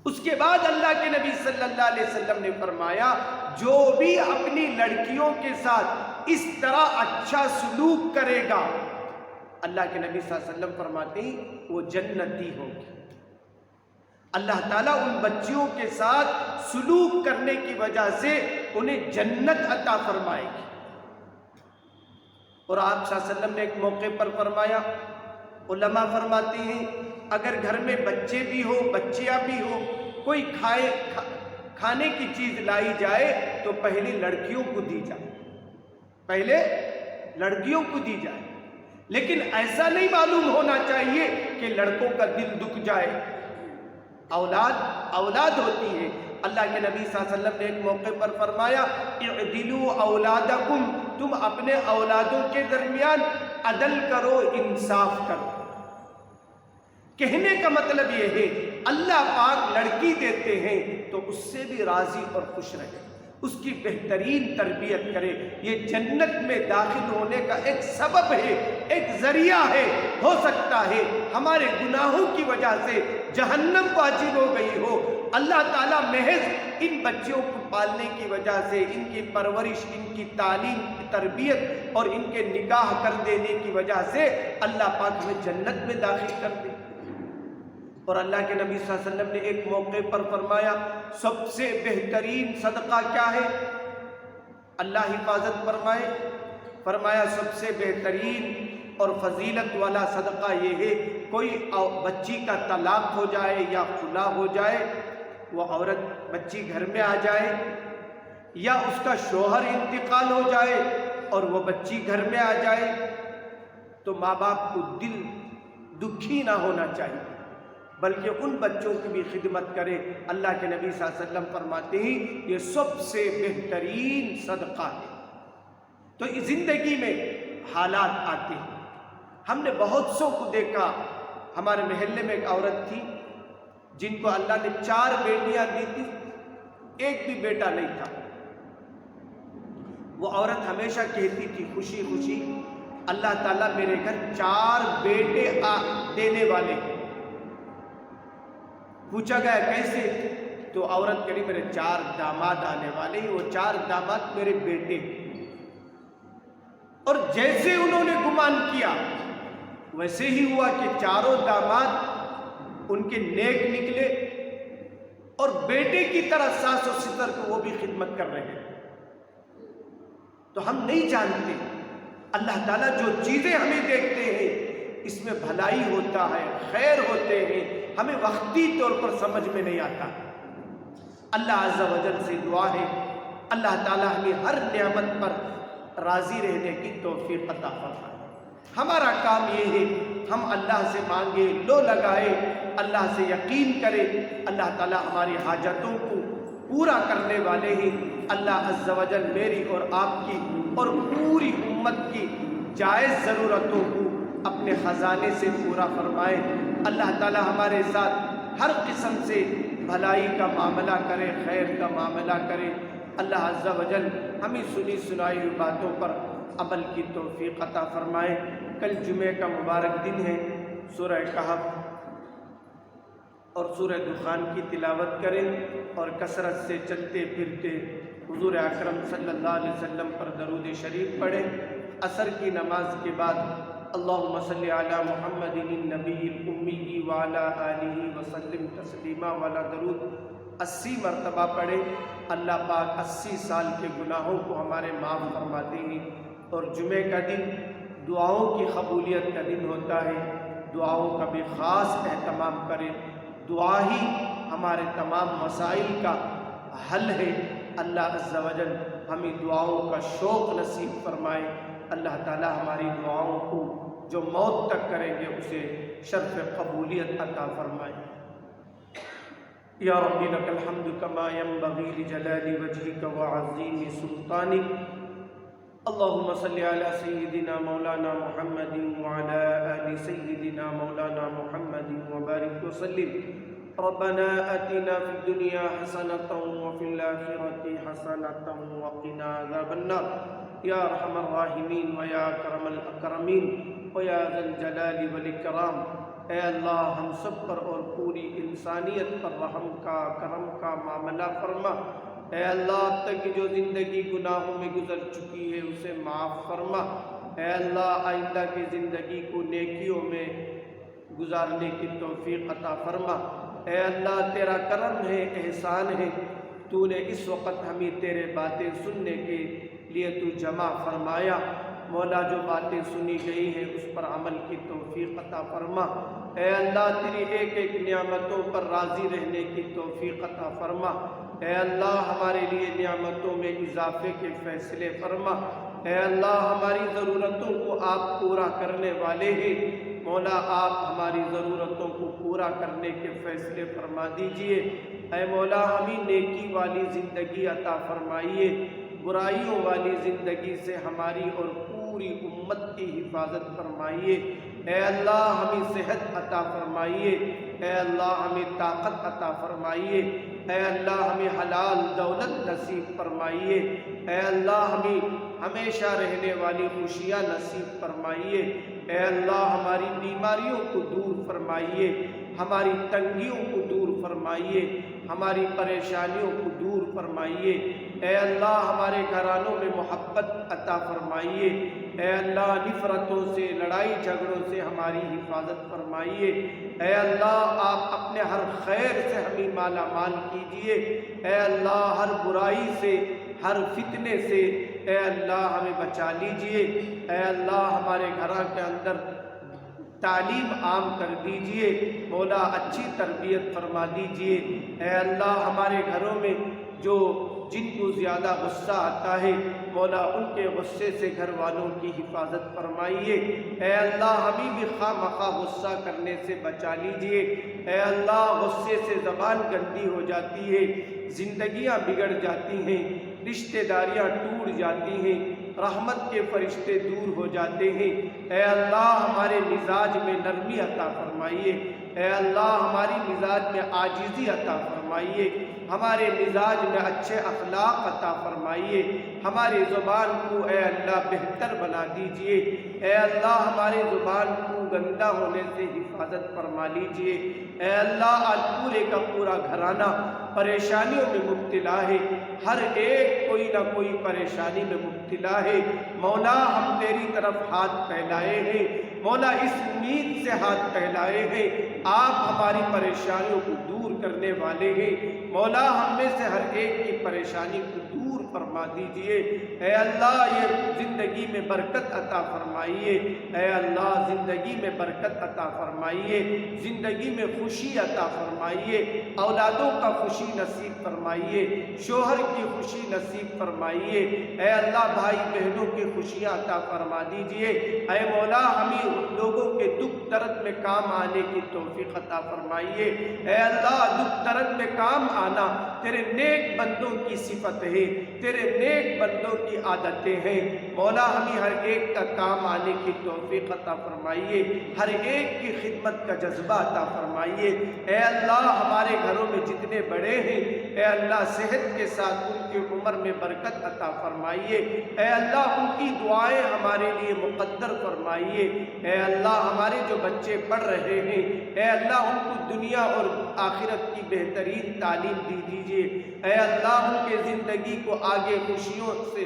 اس کے بعد اللہ کے نبی صلی اللہ علیہ وسلم نے فرمایا جو بھی اپنی لڑکیوں کے ساتھ اس طرح اچھا سلوک کرے گا، اللہ کے نبی صلی اللہ علیہ وسلم فرماتے ہیں وہ جنتی ہوگی۔ اللہ تعالیٰ ان بچیوں کے ساتھ سلوک کرنے کی وجہ سے انہیں جنت عطا فرمائے گی۔ اور آپ صلی اللہ علیہ وسلم نے ایک موقع پر فرمایا، علماء فرماتے ہیں اگر گھر میں بچے بھی ہو بچیاں بھی ہو، کوئی کھانے کی چیز لائی جائے تو پہلے لڑکیوں کو دی جائے، پہلے لڑکیوں کو دی جائے، لیکن ایسا نہیں معلوم ہونا چاہیے کہ لڑکوں کا دل دکھ جائے۔ اولاد ہوتی ہے۔ اللہ کے نبی صلی اللہ علیہ وسلم نے ایک موقع پر فرمایا اعدلوا اولادکم، تم اپنے اولادوں کے درمیان عدل کرو، انصاف کرو۔ کہنے کا مطلب یہ ہے اللہ پاک لڑکی دیتے ہیں تو اس سے بھی راضی اور خوش رہے، اس کی بہترین تربیت کرے۔ یہ جنت میں داخل ہونے کا ایک سبب ہے، ایک ذریعہ ہے۔ ہو سکتا ہے ہمارے گناہوں کی وجہ سے جہنم واجب ہو گئی ہو، اللہ تعالیٰ محض ان بچوں کو پالنے کی وجہ سے، ان کی پرورش، ان کی تعلیم، تربیت اور ان کے نکاح کر دینے کی وجہ سے اللہ پاک ہمیں جنت میں داخل کر دے۔ اور اللہ کے نبی صلی اللہ علیہ وسلم نے ایک موقع پر فرمایا سب سے بہترین صدقہ کیا ہے؟ اللہ حفاظت فرمایا سب سے بہترین اور فضیلت والا صدقہ یہ ہے کوئی بچی کا طلاق ہو جائے یا خلا ہو جائے، وہ عورت بچی گھر میں آ جائے، یا اس کا شوہر انتقال ہو جائے اور وہ بچی گھر میں آ جائے، تو ماں باپ کو دل دکھی نہ ہونا چاہیے، بلکہ ان بچوں کی بھی خدمت کرے۔ اللہ کے نبی صلی اللہ علیہ وسلم فرماتے ہیں یہ سب سے بہترین صدقہ ہے۔ تو اس زندگی میں حالات آتے ہیں، ہم نے بہت سو کو دیکھا۔ ہمارے محلے میں ایک عورت تھی جن کو اللہ نے 4 بیٹیاں دی تھی، ایک بھی بیٹا نہیں تھا۔ وہ عورت ہمیشہ کہتی تھی خوشی خوشی اللہ تعالیٰ میرے گھر 4 بیٹے دینے والے ہیں۔ پوچھا گیا کیسے؟ تو عورت کہی میرے 4 داماد آنے والے ہیں، وہ 4 داماد میرے بیٹے ہیں۔ اور جیسے انہوں نے گمان کیا ویسے ہی ہوا کہ 4 داماد ان کے نیک نکلے اور بیٹے کی طرح ساس و سسر کو وہ بھی خدمت کر رہے ہیں۔ تو ہم نہیں جانتے اللہ تعالیٰ جو چیزیں ہمیں دیکھتے ہیں اس میں بھلائی ہوتا ہے، خیر ہوتے ہیں، ہمیں وقتی طور پر سمجھ میں نہیں آتا۔ اللہ عز و جل سے دعا ہے اللہ تعالیٰ ہمیں ہر نعمت پر راضی رہنے کی توفیق عطا فرمائے۔ ہمارا کام یہ ہے ہم اللہ سے مانگے، لو لگائے، اللہ سے یقین کرے، اللہ تعالیٰ ہماری حاجتوں کو پورا کرنے والے ہیں۔ اللہ عز و جل میری اور آپ کی اور پوری امت کی جائز ضرورتوں کو اپنے خزانے سے پورا فرمائے۔ اللہ تعالیٰ ہمارے ساتھ ہر قسم سے بھلائی کا معاملہ کرے، خیر کا معاملہ کرے۔ اللہ عز و جل ہمیں سنی سنائی ہوئی باتوں پر عمل کی توفیق عطا فرمائے۔ کل جمعہ کا مبارک دن ہے، سورہ کہف اور سورہ دخان کی تلاوت کریں اور کثرت سے چلتے پھرتے حضور اکرم صلی اللہ علیہ وسلم پر درود شریف پڑھیں۔ عصر کی نماز کے بعد اللہم صلی علی محمد النبی الامی وعلی آلہ وسلم تسلیما والا درود 80 مرتبہ پڑھیں۔ اللہ پاک 80 سال کے گناہوں کو ہمارے معاف فرماتے ہیں۔ اور جمعہ کا دن دعاؤں کی قبولیت کا دن ہوتا ہے، دعاؤں کا بھی خاص اہتمام کریں۔ دعا ہی ہمارے تمام مسائل کا حل ہے۔ اللہ عز و جل ہمیں دعاؤں کا شوق نصیب فرمائے۔ اللہ تعالیٰ ہماری دعاؤں کو جو موت تک کریں گے اسے شرف قبولیت عطا فرمائے۔ یا رب لک الحمد کما ینبغی لجلال وجہک وعظیم سلطانک۔ اللہم صلی علی سیدنا مولانا محمد وعلی آل سیدنا مولانا محمد وبارک وسلم۔ ربنا آتنا فی الدنیا حسنۃ وفی الآخرۃ حسنۃ وقنا عذاب النار۔ یا ارحم الراحمین ویا اکرم الاکرمین ویا ذا الجلال والاکرام۔ اے اللہ ہم سب پر اور پوری انسانیت پر رحم کا، کرم کا معاملہ فرما۔ اے اللہ اب تک کی جو زندگی گناہوں میں گزر چکی ہے اسے معاف فرما۔ اے اللہ آئندہ کی زندگی کو نیکیوں میں گزارنے کی توفیق عطا فرما۔ اے اللہ تیرا کرم ہے، احسان ہے، تو نے اس وقت ہمیں تیرے باتیں سننے کے لیے تو جمع فرمایا۔ مولا جو باتیں سنی گئی ہیں اس پر عمل کی توفیق عطا فرما۔ اے اللہ تیری ایک ایک نعمتوں پر راضی رہنے کی توفیق عطا فرما۔ اے اللہ ہمارے لیے نعمتوں میں اضافے کے فیصلے فرما۔ اے اللہ ہماری ضرورتوں کو آپ پورا کرنے والے ہیں، مولا آپ ہماری ضرورتوں کو پورا کرنے کے فیصلے فرما دیجئے۔ اے مولا ہمیں نیکی والی زندگی عطا فرمائیے، برائیوں والی زندگی سے ہماری اور پوری امت کی حفاظت فرمائیے۔ اے اللہ ہمیں صحت عطا فرمائیے، اے اللہ ہمیں طاقت عطا فرمائیے، اے اللہ ہمیں حلال دولت نصیب فرمائیے، اے اللہ ہمیں ہمیشہ رہنے والی خوشیاں نصیب فرمائیے، اے اللہ ہماری بیماریوں کو دور فرمائیے، ہماری تنگیوں کو دور فرمائیے، ہماری پریشانیوں کو دور فرمائیے۔ اے اللہ ہمارے گھرانوں میں محبت عطا فرمائیے، اے اللہ نفرتوں سے، لڑائی جھگڑوں سے ہماری حفاظت فرمائیے۔ اے اللہ آپ اپنے ہر خیر سے ہمیں مالا مال کیجئے، اے اللہ ہر برائی سے، ہر فتنے سے اے اللہ ہمیں بچا لیجئے۔ اے اللہ ہمارے گھروں کے اندر تعلیم عام کر دیجئے، مولا اچھی تربیت فرما دیجئے۔ اے اللہ ہمارے گھروں میں جو جن کو زیادہ غصہ آتا ہے مولا ان کے غصے سے گھر والوں کی حفاظت فرمائیے۔ اے اللہ ہمیں بھی خواہ مخواہ غصہ کرنے سے بچا لیجئے۔ اے اللہ غصے سے زبان گندی ہو جاتی ہے، زندگیاں بگڑ جاتی ہیں، رشتہ داریاں ٹوٹ جاتی ہیں، رحمت کے فرشتے دور ہو جاتے ہیں۔ اے اللہ ہمارے مزاج میں نرمی عطا فرمائیے، اے اللہ ہماری مزاج میں عاجزی عطا فرمائیے، ہمارے مزاج میں اچھے اخلاق عطا فرمائیے، ہماری زبان کو اے اللہ بہتر بنا دیجئے۔ اے اللہ ہماری زبان کو گندا ہونے سے حفاظت فرما لیجئے۔ اے اللہ آج پورے کا پورا گھرانہ پریشانیوں میں مبتلا ہے، ہر ایک کوئی نہ کوئی پریشانی میں مبتلا ہے، مولا ہم تیری طرف ہاتھ پھیلائے ہیں، مولا اس امید سے ہاتھ پھیلائے ہیں آپ ہماری پریشانیوں کو دور کرنے والے ہیں، مولا ہم میں سے ہر ایک کی پریشانی کو دور فرما دیجئے۔ اے اللہ یہ زندگی میں برکت عطا فرمائیے، اے اللہ زندگی میں برکت عطا فرمائیے، زندگی میں خوشی عطا فرمائیے، اولادوں کا خوشی نصیب فرمائیے، شوہر کی خوشی نصیب فرمائیے، اے اللہ بھائی بہنوں کی خوشیاں عطا فرما دیجئے۔ اے مولا ہمیں لوگوں کے دکھ درد میں کام آنے کی توفیق عطا فرمائیے۔ اے اللہ دکھ درد میں کام آنا تیرے نیک بندوں کی صفت ہے، تیرے نیک بندوں کی عادتیں ہیں۔ مولا ہمیں ہر ایک کا کام آنے کی توفیق عطا فرمائیے، ہر ایک کی خدمت کا جذبہ عطا فرمائیے۔ اے اللہ ہمارے گھروں میں جتنے بڑے ہیں، اے اللہ صحت کے ساتھ ان کی عمر میں برکت عطا فرمائیے۔ اے اللہ ان کی دعائیں ہمارے لیے مقدر فرمائیے۔ اے اللہ ہمارے جو بچے پڑھ رہے ہیں، اے اللہ ان کو دنیا اور آخرت کی بہترین تعلیم دی دیجیے۔ اے اللہ ان کے زندگی کو آگے خوشیوں سے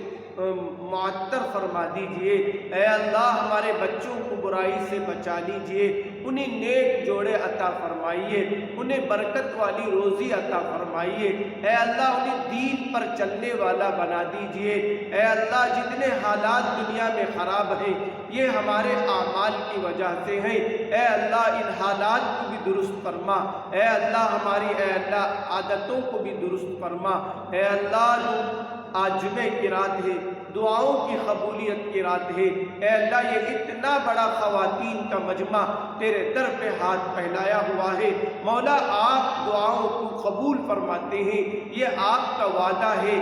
معطر فرما دیجئے۔ اے اللہ ہمارے بچوں کو برائی سے بچا لیجئے، انہیں نیک جوڑے عطا فرمائیے، انہیں برکت والی روزی عطا فرمائیے۔ اے اللہ انہیں دین پر چلنے والا بنا دیجئے۔ اے اللہ جتنے حالات دنیا میں خراب ہیں یہ ہمارے اعمال کی وجہ سے ہیں، اے اللہ ان حالات کو بھی درست فرما۔ اے اللہ ہماری اے اللہ عادتوں کو بھی درست فرما۔ اے اللہ جو آج جمعہ کی رات ہے، دعاؤں کی قبولیت کی رات ہے، اے اللہ یہ اتنا بڑا خواتین کا مجمع تیرے در پہ ہاتھ پھیلایا ہوا ہے، مولا آپ دعاؤں کو قبول فرماتے ہیں، یہ آپ کا وعدہ ہے،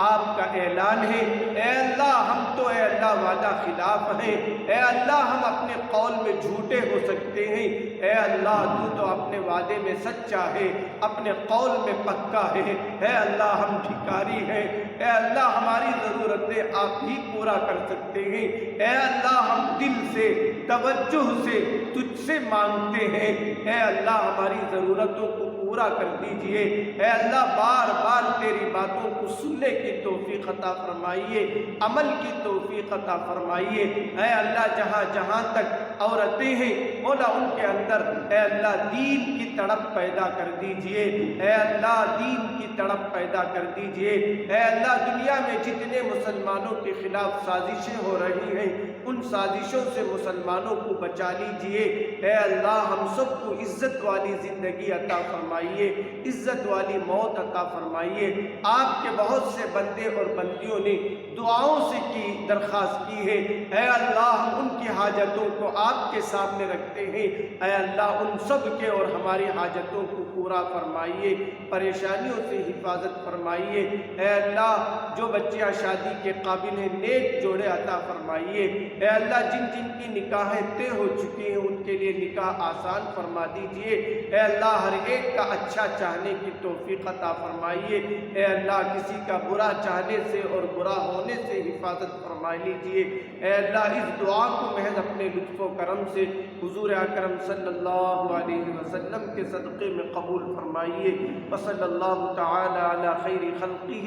آپ کا اعلان ہے۔ اے اللہ ہم تو اے اللہ وعدہ خلاف ہیں، اے اللہ ہم اپنے قول میں جھوٹے ہو سکتے ہیں، اے اللہ تو اپنے وعدے میں سچا ہے، اپنے قول میں پکا ہے، اے اللہ ہم بھکاری ہیں، اے اللہ ہماری ضرورتیں آپ ہی پورا کر سکتے ہیں، اے اللہ ہم دل سے توجہ سے تجھ سے مانگتے ہیں، اے اللہ ہماری ضرورتوں کو پورا کر دیجئے۔ اے اللہ بار بار تیری باتوں کو سننے کی توفیق عطا فرمائیے، عمل کی توفیق عطا فرمائیے۔ اے اللہ جہاں جہاں تک عورتیں ہیں مولا ان کے اندر اے اللہ دین کی تڑپ پیدا کر دیجئے، اے اللہ دین کی تڑپ پیدا کر دیجئے۔ اے اللہ دنیا میں جتنے مسلمانوں کے خلاف سازشیں ہو رہی ہیں ان سازشوں سے مسلمانوں کو بچا لیجئے۔ اے اللہ ہم سب کو عزت والی زندگی عطا فرمائیے، عزت والی موت عطا فرمائیے۔ آپ کے بہت سے بندے اور بندیوں نے دعاؤں سے کی درخواست کی ہے، اے اللہ ہم ان کی حاجتوں کو آپ کے سامنے رکھتے ہیں، اے اللہ ان سب کے اور ہماری حاجتوں کو پورا فرمائیے، پریشانیوں سے حفاظت فرمائیے۔ اے اللہ جو بچیاں شادی کے قابل ہیں نیک جوڑے عطا فرمائیے۔ اے اللہ جن جن کی نکاحیں طے ہو چکی ہیں ان کے لیے نکاح آسان فرما دیجئے۔ اے اللہ ہر ایک کا اچھا چاہنے کی توفیق عطا فرمائیے۔ اے اللہ کسی کا برا چاہنے سے اور برا ہونے سے حفاظت فرما لیجئے۔ اے اللہ اس دعا کو محض اپنے لطف و کرم سے حضور اکرم صلی اللہ علیہ وسلم کے صدقے میں قبول فرمائیے۔ وصلی اللہ تعالی علی خیر خلقہ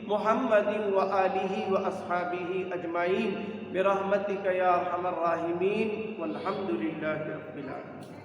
محمد وآلہ واصحابہ اجمعین برحمتک یا ارحم الراحمین والحمد للہ رب العالمین۔